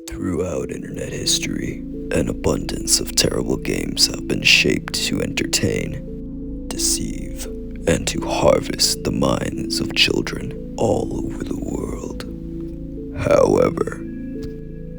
Throughout internet history, an abundance of terrible games have been shaped to entertain, deceive, and to harvest the minds of children all over the world. However,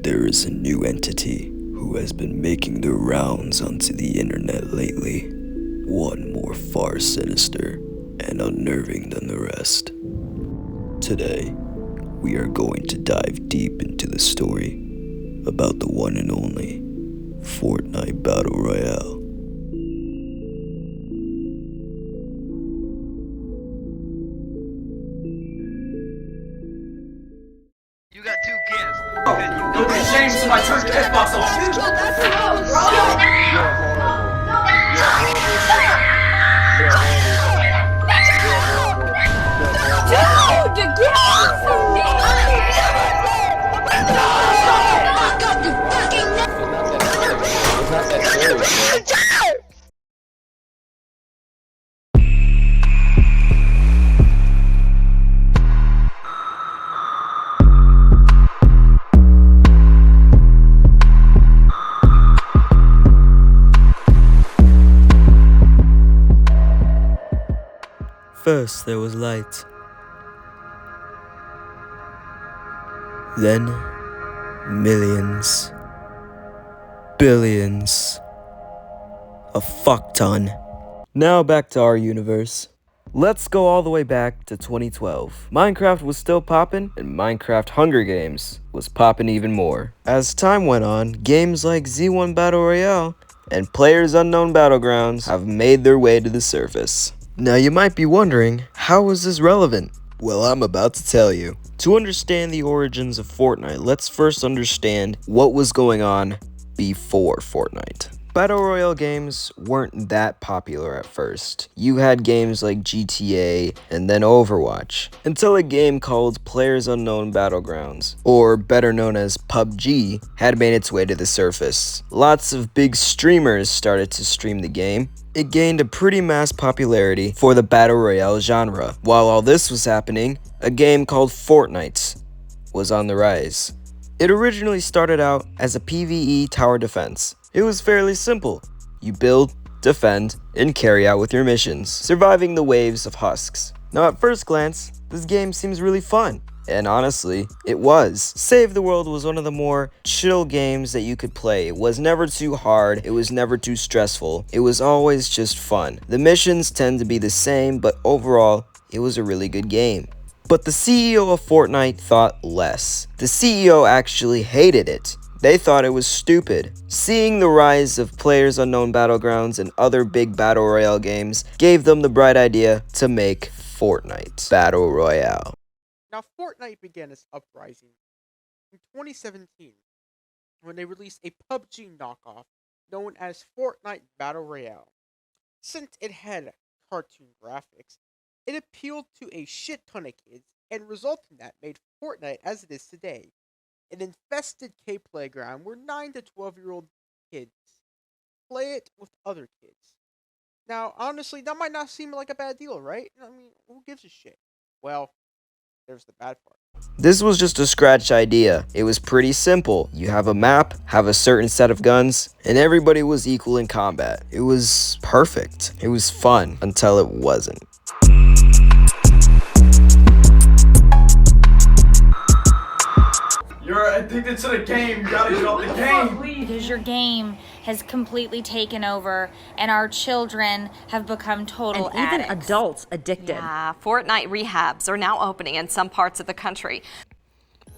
there is a new entity who has been making their rounds onto the internet lately, one more far sinister and unnerving than the rest. Today, we are going to dive deep into the story about the one and only Fortnite Battle Royale. You got two kills. It would be a shame somebody turned your Xbox off. Dude, get off of me! First there was light. Then millions, billions, a fuck ton. Now back to our universe. Let's go all the way back to 2012. Minecraft was still poppin', and Minecraft Hunger Games was poppin' even more. As time went on, games like Z1 Battle Royale and Players Unknown Battlegrounds have made their way to the surface. Now you might be wondering, how is this relevant? Well, I'm about to tell you. To understand the origins of Fortnite, let's first understand what was going on before Fortnite. Battle Royale games weren't that popular at first. You had games like GTA and then Overwatch, until a game called Players Unknown Battlegrounds, or better known as PUBG, had made its way to the surface. Lots of big streamers started to stream the game. It gained a pretty mass popularity for the Battle Royale genre. While all this was happening, a game called Fortnite was on the rise. It originally started out as a PvE tower defense. It was fairly simple. You build, defend, and carry out with your missions, surviving the waves of husks. Now at first glance, this game seems really fun. And honestly, it was. Save the World was one of the more chill games that you could play. It was never too hard, it was never too stressful. It was always just fun. The missions tend to be the same, but overall, it was a really good game. But the CEO of Fortnite thought less. The CEO actually hated it. They thought it was stupid. Seeing the rise of Players Unknown Battlegrounds and other big Battle Royale games gave them the bright idea to make Fortnite Battle Royale. Now, Fortnite began its uprising in 2017 when they released a PUBG knockoff known as Fortnite Battle Royale. Since it had cartoon graphics, it appealed to a shit ton of kids, and resulting that made Fortnite as it is today an infested K-playground where 9 to 12-year-old kids play it with other kids. Now, honestly, that might not seem like a bad deal, right? I mean, who gives a shit? Well, there's the bad part. This was just a scratch idea. It was pretty simple. You have a map, have a certain set of guns, and everybody was equal in combat. It was perfect. It was fun until it wasn't. You're addicted to the game. You gotta get off the game. Because your game has completely taken over, and our children have become total and even addicts. adults addicted. Yeah, Fortnite rehabs are now opening in some parts of the country.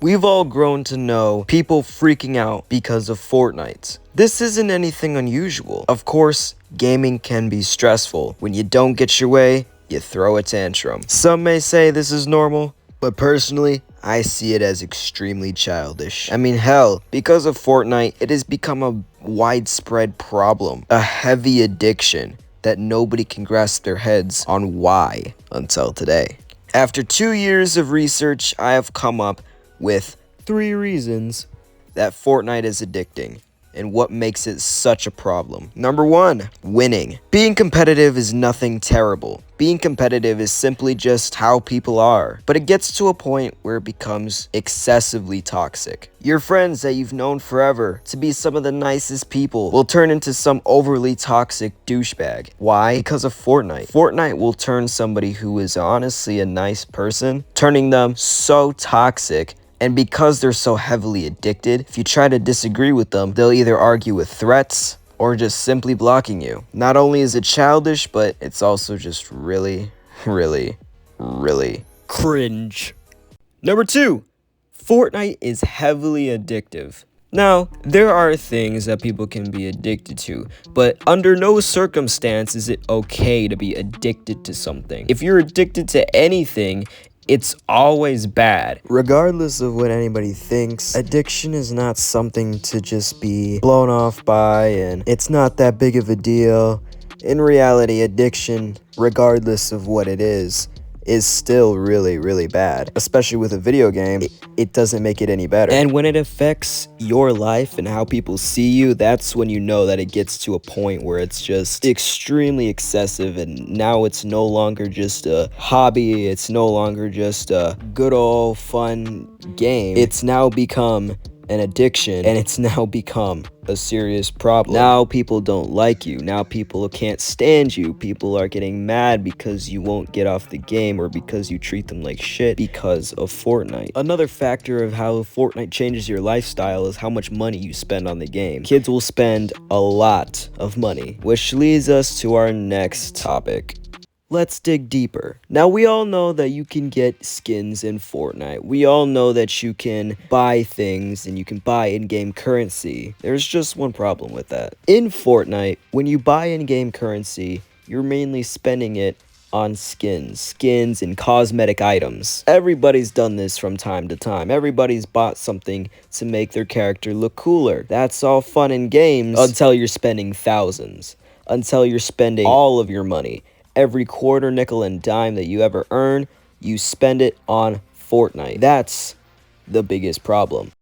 We've all grown to know people freaking out because of Fortnite. This isn't anything unusual. Of course, gaming can be stressful. When you don't get your way, you throw a tantrum. Some may say this is normal, but personally, I see it as extremely childish. I mean, hell, because of Fortnite, it has become a widespread problem, a heavy addiction that nobody can grasp their heads on why until today. After 2 years of research, I have come up with 3 reasons that Fortnite is addicting. and what makes it such a problem. Number 1, winning. Being competitive is nothing terrible. Being competitive is simply just how people are, but it gets to a point where it becomes excessively toxic. Your friends that you've known forever to be some of the nicest people will turn into some overly toxic douchebag. Why? Because of Fortnite. Fortnite will turn somebody who is honestly a nice person, turning them so toxic. And because they're so heavily addicted, if you try to disagree with them, they'll either argue with threats or just simply blocking you. Not only is it childish, but it's also just really, really, really cringe. Number 2, Fortnite is heavily addictive. Now, there are things that people can be addicted to, but under no circumstance is it okay to be addicted to something. If you're addicted to anything, it's always bad. Regardless of what anybody thinks, addiction is not something to just be blown off by, and it's not that big of a deal. In reality, addiction, regardless of what it is still really, really bad. Especially with a video game, it doesn't make it any better. And when it affects your life and how people see you, that's when you know that it gets to a point where it's just extremely excessive, and now it's no longer just a hobby, it's no longer just a good old fun game. It's now become an addiction, and it's now become a serious problem. Now people don't like you. Now people can't stand you. People are getting mad because you won't get off the game, or because you treat them like shit because of Fortnite. Another factor of how Fortnite changes your lifestyle is how much money you spend on the game. Kids will spend a lot of money, which leads us to our next topic. Let's dig deeper. Now, we all know that you can get skins in Fortnite. We all know that you can buy things and you can buy in-game currency. There's just one problem with that. In Fortnite, when you buy in-game currency, you're mainly spending it on skins and cosmetic items. Everybody's done this from time to time. Everybody's bought something to make their character look cooler. That's all fun and games until you're spending thousands. Until you're spending all of your money. Every quarter, nickel, and dime that you ever earn, you spend it on Fortnite. That's the biggest problem.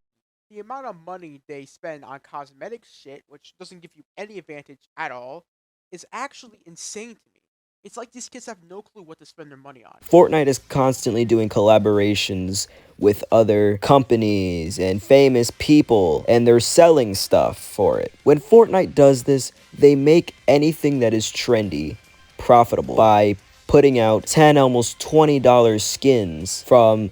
The amount of money they spend on cosmetic shit, which doesn't give you any advantage at all, is actually insane to me. It's like these kids have no clue what to spend their money on. Fortnite is constantly doing collaborations with other companies and famous people, and they're selling stuff for it. When Fortnite does this, they make anything that is trendy profitable by putting out $10, almost $20 skins from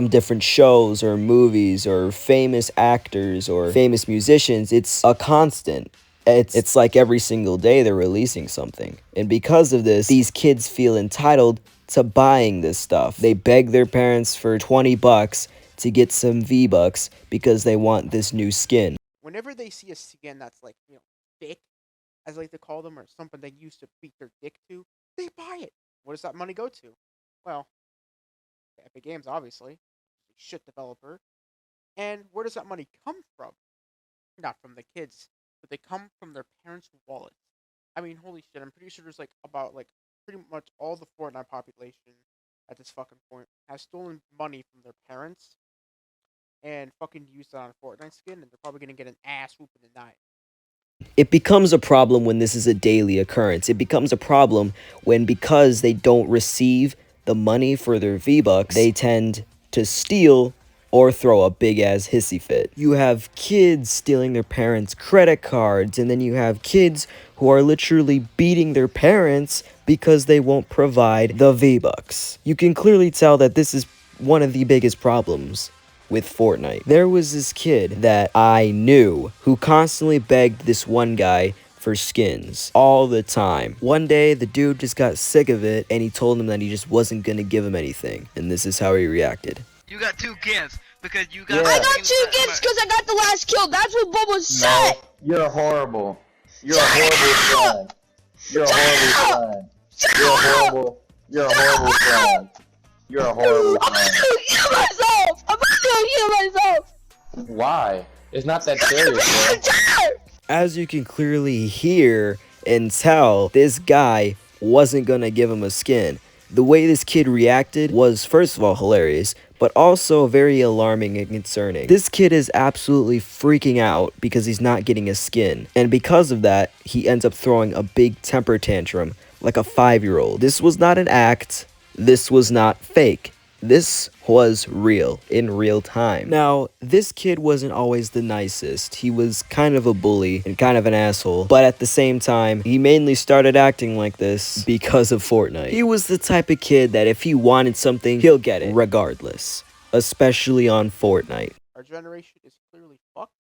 different shows or movies or famous actors or famous musicians. It's a constant. It's like every single day they're releasing something. And because of this, these kids feel entitled to buying this stuff. They beg their parents for $20 to get some V-Bucks because they want this new skin. Whenever they see a skin that's like, thick, as I like to call them, or something they used to beat their dick to, they buy it. What does that money go to? Well, Epic Games, obviously. Shit developer. And where does that money come from? Not from the kids, but they come from their parents' wallets. I mean, holy shit, I'm pretty sure there's about pretty much all the Fortnite population at this fucking point has stolen money from their parents and fucking used it on a Fortnite skin, and they're probably gonna get an ass whooping tonight. It becomes a problem when this is a daily occurrence. It becomes a problem when, because they don't receive the money for their V-Bucks, they tend to steal or throw a big-ass hissy fit. You have kids stealing their parents' credit cards, and then you have kids who are literally beating their parents because they won't provide the V-Bucks. You can clearly tell that this is one of the biggest problems with Fortnite. There was this kid that I knew who constantly begged this one guy for skins all the time. One day, the dude just got sick of it, and he told him that he just wasn't gonna give him anything. And this is how he reacted. You got 2 gifts because you got. I got 2 gifts because I got the last kill. That's what Bubba said. You're horrible. You're a horrible friend. You're a horrible friend. You're a horrible. You're a horrible friend. You're a horrible I'm friend. gonna kill myself. I'm gonna kill myself. Why? It's not that serious, bro. As you can clearly hear and tell, this guy wasn't gonna give him a skin. The way this kid reacted was, first of all, hilarious, but also very alarming and concerning. This kid is absolutely freaking out because he's not getting a skin. And because of that, he ends up throwing a big temper tantrum like a 5-year-old. This was not an act. This was not fake. This was real, in real time. Now, this kid wasn't always the nicest. He was kind of a bully and kind of an asshole. But at the same time, he mainly started acting like this because of Fortnite. He was the type of kid that if he wanted something, he'll get it, regardless. Especially on Fortnite. Our generation is clearly fucked,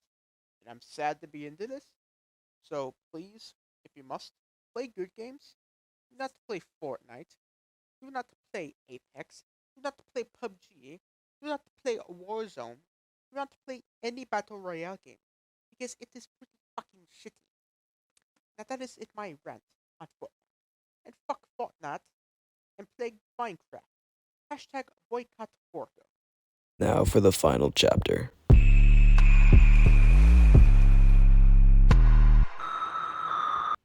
and I'm sad to be into this. So please, if you must, play good games. Do not to play Fortnite. Do not to play Apex. Do not to play PUBG. Do not to play Warzone. Do not to play any Battle Royale game. Because it is pretty fucking shitty. Now that is my rant on Fortnite. And fuck Fortnite. And play Minecraft. Hashtag boycott Fortnite. Now for the final chapter.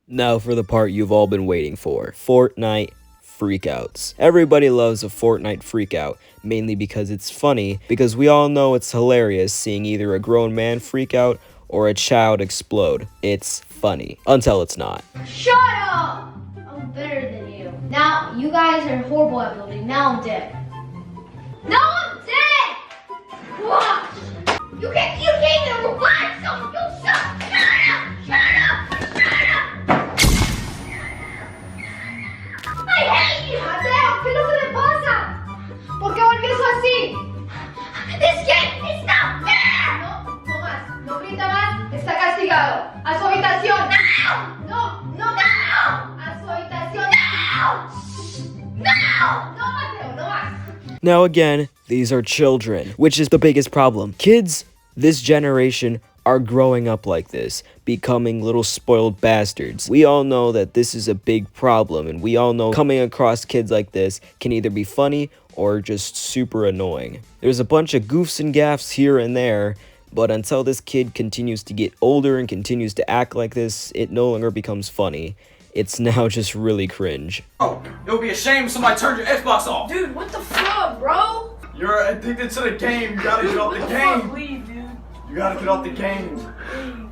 Now for the part you've all been waiting for. Fortnite freakouts. Everybody loves a Fortnite freakout, mainly because it's funny, because we all know it's hilarious seeing either a grown man freak out or a child explode. It's funny. Until it's not. Shut up! I'm better than you. Now, you guys are horrible at building. Now I'm dead. Now I'm dead! Watch! You can't even revive someone! You shut up! Shut up! I hate you! Mateo, ¿qué es lo que le pasa? ¿Por qué volvió así? This game is not fair! No más. No grita más. Está castigado. A su habitación. No. A su habitación. No, Mateo, no más. Now again, these are children, which is the biggest problem. Kids, this generation, are growing up like this, becoming little spoiled bastards. We all know that this is a big problem, and we all know coming across kids like this can either be funny or just super annoying. There's a bunch of goofs and gaffes here and there, but until this kid continues to get older and continues to act like this, it no longer becomes funny. It's now just really cringe. Oh, it would be a shame if somebody turned your Xbox off. Dude, what the fuck, bro? You're addicted to the game. You gotta get off the game. Leave, dude. You gotta get off the game.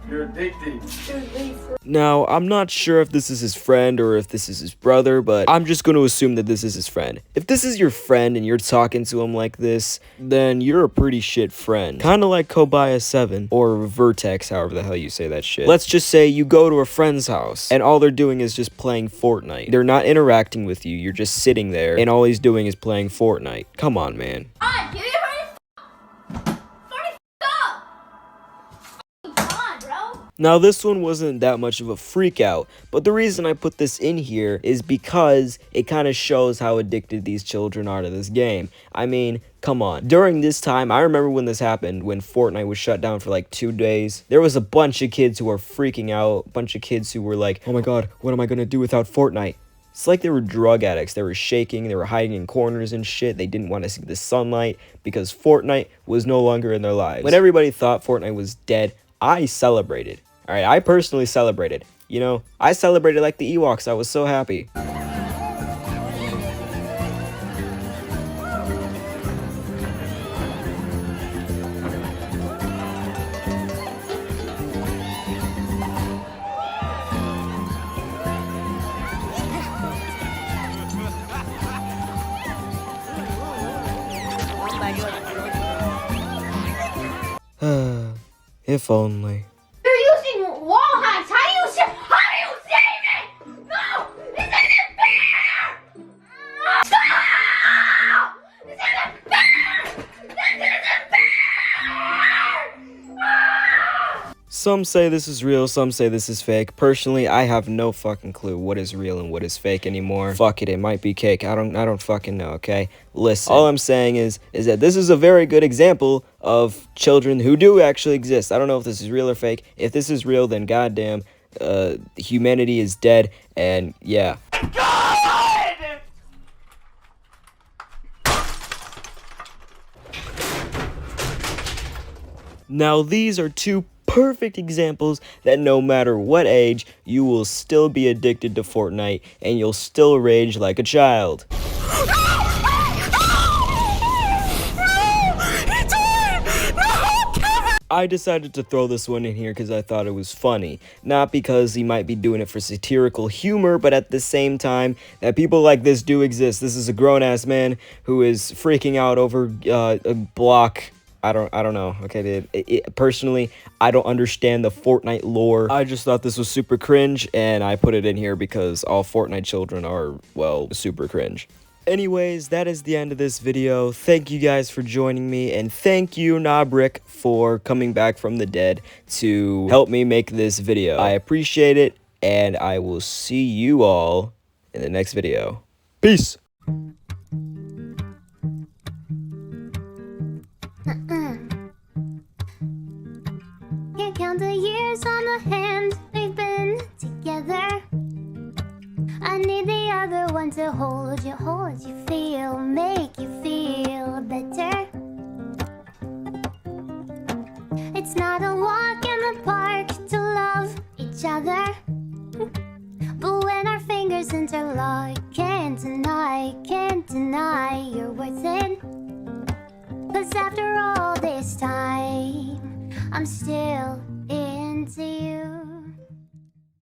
You're addicted. Dude, leave. Now, I'm not sure if this is his friend or if this is his brother, but I'm just going to assume that this is his friend. If this is your friend and you're talking to him like this, then you're a pretty shit friend. Kinda like Kobaya7 or Vertex, however the hell you say that shit. Let's just say you go to a friend's house and all they're doing is just playing Fortnite. They're not interacting with you, you're just sitting there and all he's doing is playing Fortnite. Come on, man. Get it Now this one wasn't that much of a freak out, but the reason I put this in here is because it kind of shows how addicted these children are to this game. I mean, come on. During this time, I remember when this happened, when Fortnite was shut down for like 2 days. There was a bunch of kids who were freaking out, a bunch of kids who were like, oh my god, what am I gonna do without Fortnite? It's like they were drug addicts. They were shaking, they were hiding in corners and shit. They didn't want to see the sunlight because Fortnite was no longer in their lives. When everybody thought Fortnite was dead, I celebrated. Alright, I personally celebrated. You know, I celebrated like the Ewoks. I was so happy. If only. You're using wall hacks. How do you save it? No! This isn't fair! No! This isn't fair! This isn't fair! Some say this is real, some say this is fake. Personally, I have no fucking clue what is real and what is fake anymore. Fuck it might be cake. I don't fucking know, okay? Listen, all I'm saying is that this is a very good example of children who do actually exist. I don't know if this is real or fake. If this is real, then goddamn, humanity is dead, and yeah. God! Now these are two perfect examples that no matter what age, you will still be addicted to Fortnite and you'll still rage like a child. I decided to throw this one in here because I thought it was funny. Not because he might be doing it for satirical humor, but at the same time, that people like this do exist. This is a grown-ass man who is freaking out over a block. I don't know. Okay, personally, I don't understand the Fortnite lore. I just thought this was super cringe, and I put it in here because all Fortnite children are, well, super cringe. Anyways, that is the end of this video. Thank you guys for joining me, and thank you, Nabrick, for coming back from the dead to help me make this video. I appreciate it, and I will see you all in the next video. Peace! Can't count the years on the hand we've been together. I need the other one to hold you, feel, make you feel better. It's not a walk in the park to love each other, but when our fingers interlock, can't deny you're worth it. 'Cause after all this time, I'm still